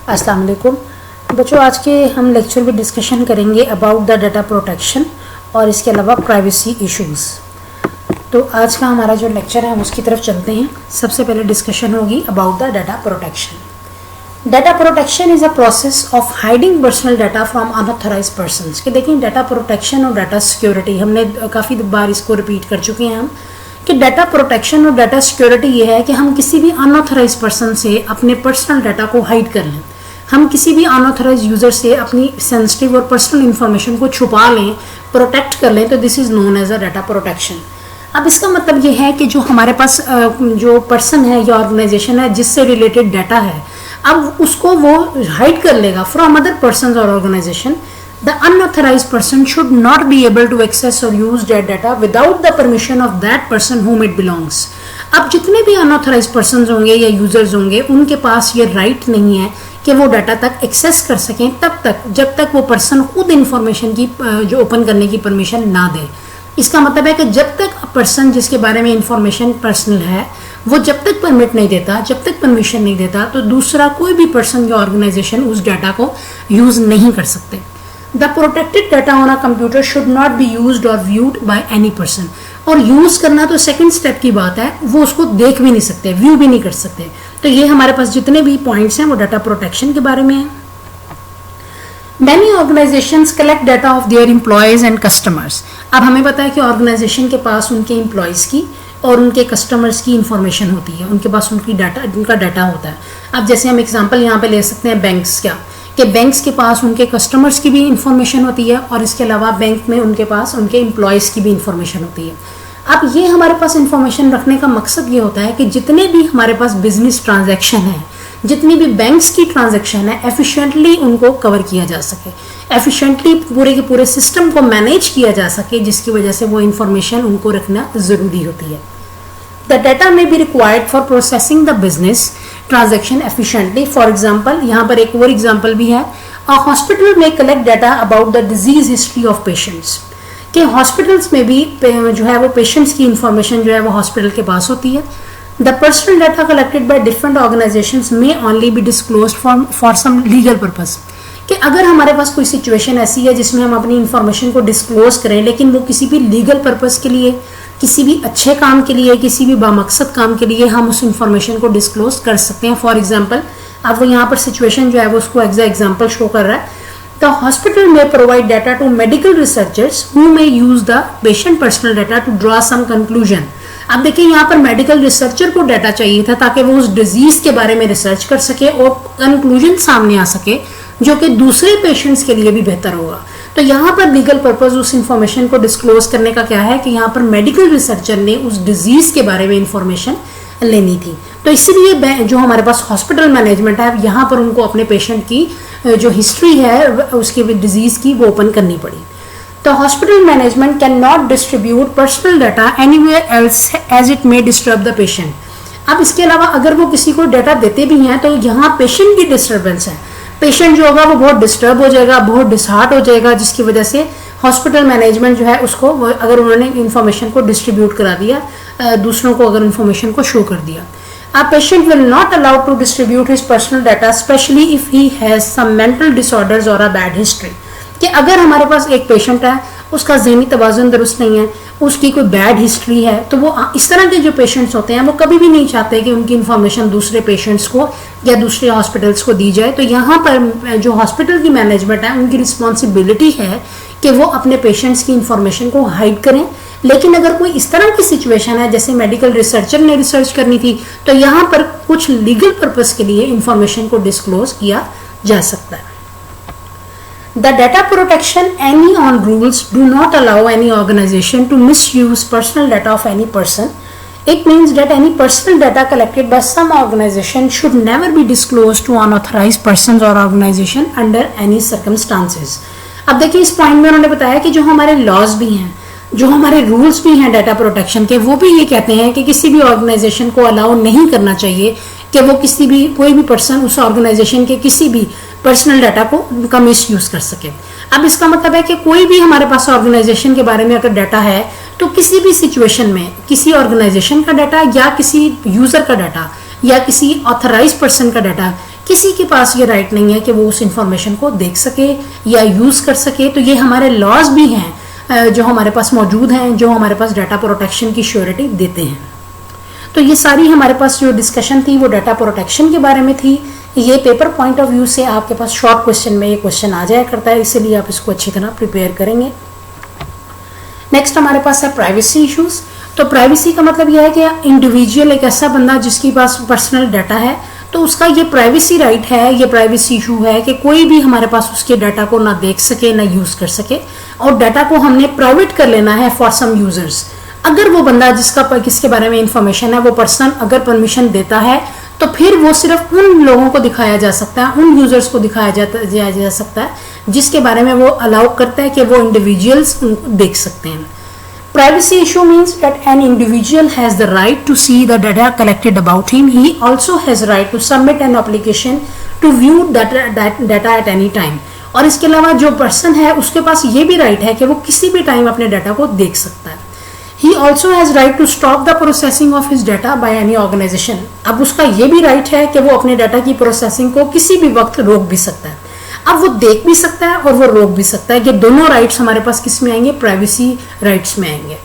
अस्सलाम वालेकुम बच्चों, आज के हम लेक्चर में डिस्कशन करेंगे अबाउट द डाटा प्रोटेक्शन और इसके अलावा प्राइवेसी इश्यूज़। तो आज का हमारा जो लेक्चर है हम उसकी तरफ चलते हैं। सबसे पहले डिस्कशन होगी about the data protection. Data protection is a process of hiding personal data from unauthorise persons. कि देखिए, डाटा प्रोटेक्शन और डाटा सिक्योरिटी हमने काफ़ी बार इसको रिपीट कर चुके हैं हम कि डाटा प्रोटेक्शन और डाटा सिक्योरिटी ये है कि हम किसी भी अनऑथराइज पर्सन से अपने पर्सनल डाटा को हाइड कर लें। हम किसी भी अनऑथराइज यूज़र से अपनी सेंसिटिव और पर्सनल इंफॉर्मेशन को छुपा लें, प्रोटेक्ट कर लें, तो this is known as a data protection. अब इसका मतलब ये है कि जो हमारे पास जो पर्सन है या ऑर्गेनाइजेशन है जिससे रिलेटेड डाटा है, अब उसको वो हाइड कर लेगा फ्रॉम अदर पर्सन और organisation. The unauthorized person should not be able to access or use that data without the permission of that person whom it belongs. अब जितने भी अनऑथराइज पर्सन होंगे या यूजर्स होंगे, उनके पास ये राइट नहीं है कि वो डाटा तक एक्सेस कर सकें तब तक जब तक वो पर्सन खुद इंफॉर्मेशन की जो ओपन करने की परमिशन ना दे। इसका मतलब है कि जब तक पर्सन जिसके बारे में इंफॉर्मेशन पर्सनल है वो जब तक परमिट नहीं देता, जब तक परमिशन नहीं देता, तो दूसरा कोई भी पर्सन या ऑर्गेनाइजेशन उस डाटा को यूज नहीं कर सकते। The protected data on a computer should not be used or viewed by any person. और यूज करना तो सेकंड स्टेप की बात है, वो उसको देख भी नहीं सकते, व्यू भी नहीं कर सकते। तो ये हमारे पास जितने भी पॉइंट्स हैं वो डाटा प्रोटेक्शन के बारे में है। Many organizations collect data of their employees and customers. अब हमें पता है कि ऑर्गेनाइजेशन के पास उनके एम्प्लॉयज़ की और उनके कस्टमर्स की इंफॉर्मेशन होती है, उनके पास उनका डाटा होता है। अब जैसे हम एग्जांपल यहाँ पे ले सकते हैं बैंक्स का, कि बैंक्स के पास उनके कस्टमर्स की भी इंफॉर्मेशन होती है और इसके अलावा बैंक में उनके पास उनके एम्प्लॉयज़ की भी इंफॉर्मेशन होती है। अब ये हमारे पास इंफॉर्मेशन रखने का मकसद ये होता है कि जितने भी हमारे पास बिजनेस ट्रांजैक्शन है, जितनी भी बैंक्स की ट्रांजैक्शन है, एफिशिएंटली उनको कवर किया जा सके, एफिशिएंटली पूरे के पूरे सिस्टम को मैनेज किया जा सके, जिसकी वजह से वो इंफॉर्मेशन उनको रखना ज़रूरी होती है। The data may be required for processing the business transaction efficiently. For example, यहाँ पर एक और एग्जाम्पल भी है। A hospital may collect data about the disease history of patients. कि हॉस्पिटल्स में भी जो है वो पेशेंट्स की इंफॉर्मेशन जो है वो हॉस्पिटल के पास होती है। The personal data collected by different organizations may only be disclosed for some legal purpose. कि अगर हमारे पास कोई सिचुएशन ऐसी है जिसमें हम अपनी इंफॉर्मेशन को डिस्क्लोज करें, लेकिन वो किसी भी लीगल पर्पस के लिए, किसी भी अच्छे काम के लिए, किसी भी बामकसद काम के लिए हम उस इंफॉर्मेशन को डिस्क्लोज कर सकते हैं। फॉर एग्जांपल, अब वो यहाँ पर सिचुएशन जो है वो उसको एग्जाम्पल शो कर रहा है। The hospital may provide data to medical researchers who may use the patient personal data to draw some conclusion. अब देखिए, यहाँ पर मेडिकल रिसर्चर को डाटा चाहिए था ताकि वो उस डिजीज के बारे में रिसर्च कर सके और कंक्लूजन सामने आ सके जो कि दूसरे पेशेंट्स के लिए भी बेहतर होगा। तो यहाँ पर लीगल पर्पस उस इंफॉर्मेशन को डिस्क्लोज करने का क्या है कि यहाँ पर मेडिकल रिसर्चर ने उस डिजीज के बारे में इंफॉर्मेशन लेनी थी। तो इसीलिए जो हमारे पास हॉस्पिटल मैनेजमेंट है, यहाँ पर उनको अपने पेशेंट की जो हिस्ट्री है उसकी डिजीज की वो ओपन करनी पड़ी। तो hospital management can not distribute personal data anywhere else as it may disturb the patient. अब इसके अलावा अगर वो किसी को डाटा देते भी हैं तो यहाँ पेशेंट की डिस्टर्बेंस है, पेशेंट जो होगा वो बहुत डिस्टर्ब हो जाएगा, बहुत डिसहार्ट हो जाएगा, जिसकी वजह से हॉस्पिटल मैनेजमेंट जो है उसको अगर उन्होंने इंफॉर्मेशन को डिस्ट्रीब्यूट करा दिया, दूसरों को अगर इंफॉर्मेशन को शो कर दिया। A patient will not allowed to distribute his personal data, especially if he has some mental disorders or a bad history. कि अगर हमारे पास एक पेशेंट है, उसका ज़हनी तवाज़ुन दुरुस्त नहीं है, उसकी कोई बैड हिस्ट्री है, तो वो इस तरह के जो पेशेंट्स होते हैं वो कभी भी नहीं चाहते कि उनकी इन्फॉर्मेशन दूसरे पेशेंट्स को या दूसरे हॉस्पिटल्स को दी जाए। तो यहाँ पर जो हॉस्पिटल की मैनेजमेंट है उनकी रिस्पॉन्सिबिलिटी है कि वो अपने पेशेंट्स की इंफॉर्मेशन को हाइड करें। लेकिन अगर कोई इस तरह की सिचुएशन है जैसे मेडिकल रिसर्चर ने रिसर्च करनी थी, तो यहाँ पर कुछ लीगल पर्पस के लिए इंफॉर्मेशन को डिस्क्लोज किया जा सकता है। The data protection any on rules do not allow any organization to misuse personal data of any person. It means that any personal data collected by some organization should never be disclosed to unauthorized persons or organization under any circumstances. अब देखिए, इस point में उन्होंने बताया कि जो हमारे laws भी हैं, जो हमारे रूल्स भी हैं डाटा प्रोटेक्शन के, वो भी ये कहते हैं कि किसी भी ऑर्गेनाइजेशन को अलाउ नहीं करना चाहिए कि वो कोई भी पर्सन उस ऑर्गेनाइजेशन के किसी भी पर्सनल डाटा का मिस यूज कर सके। अब इसका मतलब है कि कोई भी हमारे पास ऑर्गेनाइजेशन के बारे में अगर डाटा है तो किसी भी सिचुएशन में किसी ऑर्गेनाइजेशन का डाटा या किसी यूजर का डाटा या किसी ऑथराइज पर्सन का डाटा किसी के पास ये राइट नहीं है कि वो उस इंफॉर्मेशन को देख सके या यूज कर सके। तो ये हमारे लॉज भी हैं जो हमारे पास मौजूद हैं, जो हमारे पास डाटा प्रोटेक्शन की श्योरिटी देते हैं। तो ये सारी हमारे पास जो डिस्कशन थी वो डाटा प्रोटेक्शन के बारे में थी। ये पेपर पॉइंट ऑफ व्यू से आपके पास शॉर्ट क्वेश्चन में ये क्वेश्चन आ जाया करता है, इसीलिए आप इसको अच्छी तरह प्रिपेयर करेंगे। नेक्स्ट हमारे पास है प्राइवेसी इश्यूज। तो प्राइवेसी का मतलब यह है कि इंडिविजुअल एक ऐसा बंदा जिसके पास पर्सनल डाटा है, तो उसका ये प्राइवेसी राइट है, ये प्राइवेसी इशू है कि कोई भी हमारे पास उसके डाटा को ना देख सके ना यूज कर सके, और डाटा को हमने प्राइवेट कर लेना है फॉर सम यूजर्स। अगर वो बंदा किसके बारे में इंफॉर्मेशन है, वो पर्सन अगर परमिशन देता है, तो फिर वो सिर्फ उन लोगों को दिखाया जा सकता है, उन यूजर्स को दिखाया जा सकता है जिसके बारे में वो अलाउ करता है कि वो इंडिविजुअल्स देख सकते हैं। Privacy issue means that an individual has the right to see the data collected about him. He also has right to submit an application to view data at any time. और इसके अलावा जो person है उसके पास ये भी right है कि वो किसी भी टाइम अपने डाटा को देख सकता है। He also has right to stop the processing of his data by any organization. अब उसका ये भी राइट है कि वो अपने डाटा की प्रोसेसिंग को किसी भी वक्त रोक भी सकता है। अब वो देख भी सकता है और वो रोक भी सकता है कि दोनों राइट्स हमारे पास किस में आएंगे, प्राइवेसी राइट्स में आएंगे।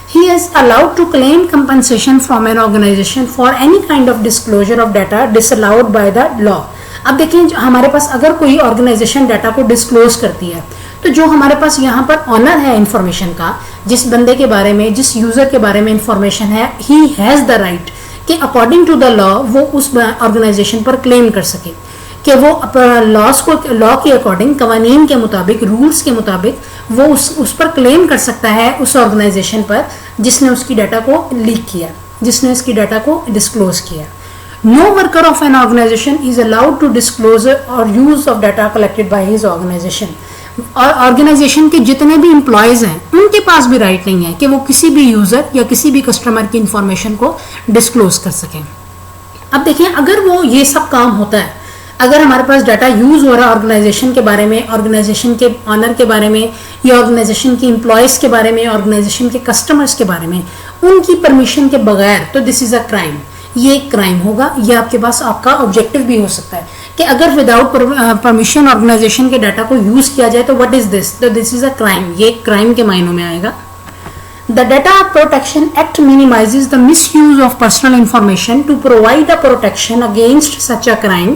He is allowed to claim compensation from an organization for any kind of disclosure of data disallowed by the law. अब देखें हमारे पास अगर कोई ऑर्गेनाइजेशन डाटा को डिस्क्लोज करती है, तो जो हमारे पास यहाँ पर ऑनर है इंफॉर्मेशन का, जिस बंदे के बारे में, जिस यूजर के बारे में इंफॉर्मेशन है, he has the right कि अकॉर्डिंग टू द लॉ वो उस ऑर्गेनाइजेशन पर क्लेम कर सके कि वो लॉ के अकॉर्डिंग, कवानीन के मुताबिक, रूल्स के मुताबिक वो उस पर क्लेम कर सकता है, उस ऑर्गेनाइजेशन पर जिसने उसकी डाटा को लीक किया, जिसने उसकी डाटा को डिस्क्लोज किया। No worker of an organization is allowed to disclose or use of data collected by his organization. और ऑर्गेनाइजेशन के जितने भी एम्प्लॉयज हैं उनके पास भी राइट नहीं है कि वो किसी भी यूजर या किसी भी कस्टमर की इंफॉर्मेशन को डिस्क्लोज कर सकें। अब देखिए, अगर वो ये सब काम होता है, अगर हमारे पास डाटा यूज हो रहा है ऑर्गेनाइजेशन के बारे में, ऑर्गेनाइजेशन के ऑनर के बारे में, या ऑर्गेनाइजेशन के एम्प्लॉयज के बारे में, ऑर्गेनाइजेशन के कस्टमर्स के बारे में, उनकी परमिशन के बगैर, तो दिस इज अ क्राइम। ये क्राइम होगा। ये आपके पास आपका ऑब्जेक्टिव भी हो सकता है कि अगर विदाउट परमिशन ऑर्गेनाइजेशन के डाटा को यूज किया जाए तो व्हाट इज दिस, तो दिस इज अ क्राइम। ये क्राइम के मायनों में आएगा। The Data Protection Act minimizes the misuse of personal information. To provide a protection against such a crime,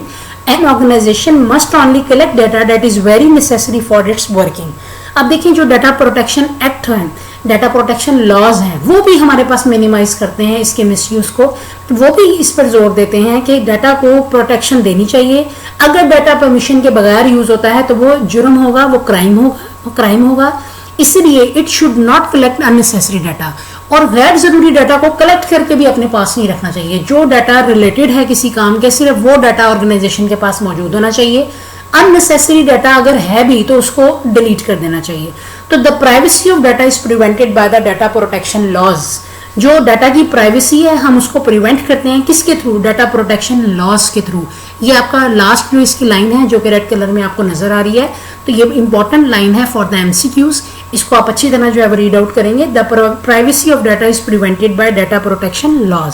an organization must only collect data that is very necessary for its working. अब देखिए, जो data protection act है, data protection laws हैं, वो भी हमारे पास minimise करते हैं इसके मिसयूज को। वो भी इस पर जोर देते हैं कि डाटा को प्रोटेक्शन देनी चाहिए। अगर डाटा परमिशन के बगैर यूज होता है तो वो जुर्म होगा, वो क्राइम होगा। इसलिए it should not collect unnecessary data, और गैर जरूरी डाटा को कलेक्ट करके भी अपने पास नहीं रखना चाहिए। जो डाटा रिलेटेड है किसी काम के, सिर्फ वो डाटा ऑर्गेनाइजेशन के पास मौजूद होना चाहिए। अननेसेसरी डाटा अगर है भी तो उसको डिलीट कर देना चाहिए। तो the privacy of data is prevented by the data protection laws. जो डाटा की प्राइवेसी है हम उसको प्रिवेंट करते हैं किसके थ्रू, डाटा प्रोटेक्शन लॉज के थ्रू। ये आपका लास्ट जो इसकी लाइन है जो कि रेड कलर में आपको नजर आ रही है, तो ये इंपॉर्टेंट लाइन है फॉर द एमसीक्यूज। इसको आप अच्छी तरह जो है रीड आउट करेंगे। The privacy of data is prevented by data protection laws.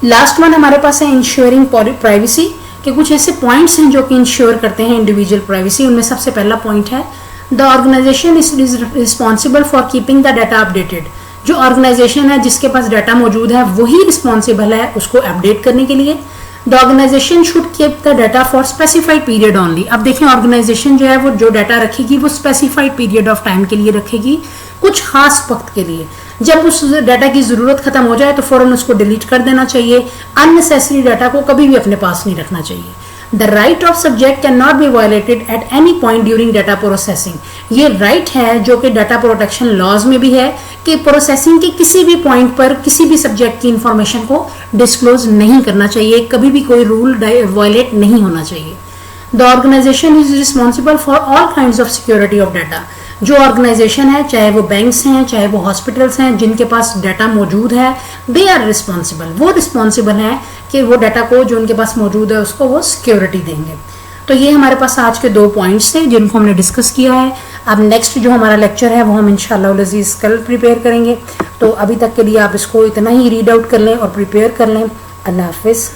Last one हमारे पास है इंश्योरिंग प्राइवेसी के कुछ ऐसे पॉइंट्स हैं जो कि इंश्योर करते हैं इंडिविजुअल प्राइवेसी। उनमें सबसे पहला पॉइंट है the organisation is responsible for keeping the data updated. जो ऑर्गेनाइजेशन है जिसके पास डाटा मौजूद है वही रिस्पॉन्सिबल है उसको अपडेट करने के लिए। The organisation should keep the data for specified period only. अब देखिए, ऑर्गेनाइजेशन जो है वो जो डाटा रखेगी वो स्पेसिफाइड पीरियड ऑफ टाइम के लिए रखेगी, कुछ खास वक्त के लिए। जब उस डाटा की जरूरत खत्म हो जाए तो फौरन उसको डिलीट कर देना चाहिए। अननेसेसरी डाटा को कभी भी अपने पास नहीं रखना चाहिए। The right of subject can not be violated at any point during data processing. ये राइट है जो कि डाटा प्रोटेक्शन लॉज में भी है कि प्रोसेसिंग के किसी भी पॉइंट पर किसी भी सब्जेक्ट की इंफॉर्मेशन को डिस्क्लोज नहीं करना चाहिए, कभी भी कोई रूल वायलेट नहीं होना चाहिए। The organisation is responsible for all kinds of security of data. जो ऑर्गेनाइजेशन है, चाहे वो बैंक्स हैं, चाहे वो हॉस्पिटल्स हैं, जिनके पास डाटा मौजूद है, दे आर रिस्पॉन्सिबल। वो रिस्पॉन्सिबल है कि वो डाटा को जो उनके पास मौजूद है उसको वो सिक्योरिटी देंगे। तो ये हमारे पास आज के 2 पॉइंट्स थे जिनको हमने डिस्कस किया है। अब नेक्स्ट जो हमारा लेक्चर है वो हम इंशाअल्लाह अज़ीज़ कल प्रिपेयर करेंगे। तो अभी तक के लिए आप इसको इतना ही रीड आउट कर लें और प्रिपेयर कर लें। अल्लाह हाफिज़।